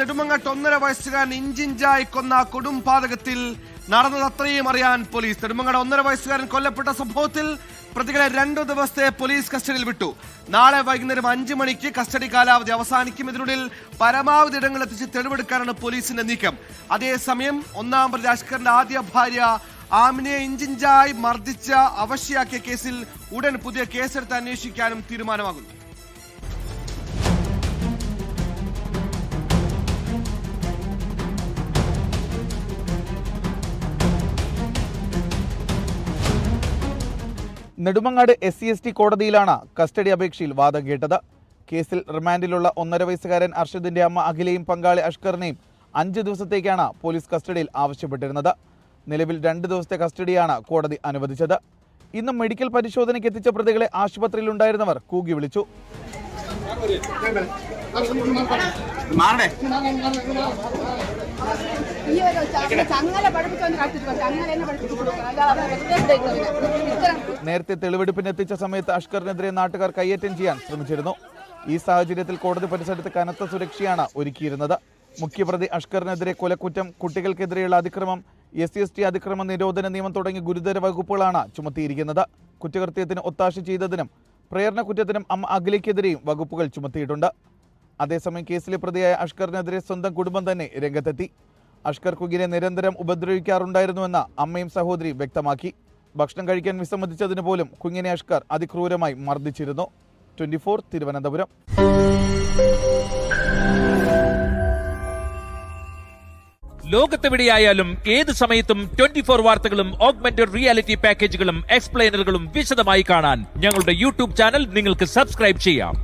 നെടുമങ്ങാട്ട് 1.5 വയസ്സുകാരൻ ഇഞ്ചിഞ്ചായി കൊന്ന കൊടുംപാതകത്തിൽ നടന്നത് അത്രയും അറിയാൻ പോലീസ്. നെടുമങ്ങാട് 1.5 വയസ്സുകാരൻ കൊല്ലപ്പെട്ട സംഭവത്തിൽ പ്രതികളെ 2 ദിവസത്തെ പോലീസ് കസ്റ്റഡിയിൽ വിട്ടു. നാളെ വൈകുന്നേരം 5 മണിക്ക് കസ്റ്റഡി കാലാവധി അവസാനിക്കും. ഇതിനുള്ളിൽ പരമാവധി ഇടങ്ങളെത്തിച്ച് തെളിവെടുക്കാനാണ് പോലീസിന്റെ നീക്കം. അതേസമയം 1-ാം പ്രതി അഷ്കറിന്റെ ആദ്യ ഭാര്യ ആമിനയെ ഇഞ്ചിഞ്ചായി മർദ്ദിച്ച അവശയാക്കിയ കേസിൽ ഉടൻ പുതിയ കേസെടുത്ത് അന്വേഷിക്കാനും തീരുമാനമാകുന്നു. നെടുമങ്ങാട് SC/ST കോടതിയിലാണ് കസ്റ്റഡി അപേക്ഷയിൽ വാദം കേട്ടത്. കേസിൽ റിമാൻഡിലുള്ള 1.5 വയസ്സുകാരൻ അർഷദിന്റെ അമ്മ അഖിലയും പങ്കാളി അഷ്കറിനെയും 5 ദിവസത്തേക്കാണ് പോലീസ് കസ്റ്റഡിയിൽ ആവശ്യപ്പെട്ടിരുന്നത്. നിലവിൽ 2 ദിവസത്തെ കസ്റ്റഡിയാണ് കോടതി അനുവദിച്ചത്. ഇന്ന് മെഡിക്കൽ പരിശോധനയ്ക്ക് എത്തിച്ച പ്രതികളെ ആശുപത്രിയിൽ ഉണ്ടായിരുന്നവർ കൂകി വിളിച്ചു. നേരത്തെ തെളിവെടുപ്പിനെത്തിച്ച സമയത്ത് അഷ്കറിനെതിരെ നാട്ടുകാർ കയ്യേറ്റം ചെയ്യാൻ ശ്രമിച്ചിരുന്നു. ഈ സാഹചര്യത്തിൽ കോടതി പരിസരത്ത് കനത്ത സുരക്ഷയാണ് ഒരുക്കിയിരുന്നത്. മുഖ്യപ്രതി അഷ്കറിനെതിരെ കൊലക്കുറ്റം, കുട്ടികൾക്കെതിരെയുള്ള അതിക്രമം, SC/ST അതിക്രമ നിരോധന നിയമം തുടങ്ങിയ ഗുരുതര വകുപ്പുകളാണ് ചുമത്തിയിരിക്കുന്നത്. കുറ്റകൃത്യത്തിന് ഒത്താശ ചെയ്തതിനും പ്രേരണ കുറ്റത്തിനും അമ്മ അഖിലയ്ക്കെതിരെയും വകുപ്പുകൾ ചുമത്തിയിട്ടുണ്ട്. അതേസമയം കേസിലെ പ്രതിയായ അഷ്കറിനെതിരെ സ്വന്തം കുടുംബം തന്നെ രംഗത്തെത്തി. അഷ്കർ കുഞ്ഞിനെ നിരന്തരം ഉപദ്രവിക്കാറുണ്ടായിരുന്നുവെന്ന് അമ്മയും സഹോദരിയും വ്യക്തമാക്കി. ഭക്ഷണം കഴിക്കാൻ വിസമ്മതിച്ചതിന് പോലും കുഞ്ഞിനെ അഷ്കർ അതിക്രൂരമായി മർദ്ദിച്ചിരുന്നു. 24 തിരുവനന്തപുരം. ലോകത്തെവിടെയായാലും ഏത് സമയത്തും 24 വാർത്തകളും ഓഗ്മെന്റഡ് റിയാലിറ്റി പാക്കേജുകളും എക്സ്പ്ലെയിനറുകളും വിശദമായി കാണാൻ ഞങ്ങളുടെ YouTube ചാനൽ നിങ്ങൾക്ക് സബ്സ്ക്രൈബ് ചെയ്യാം.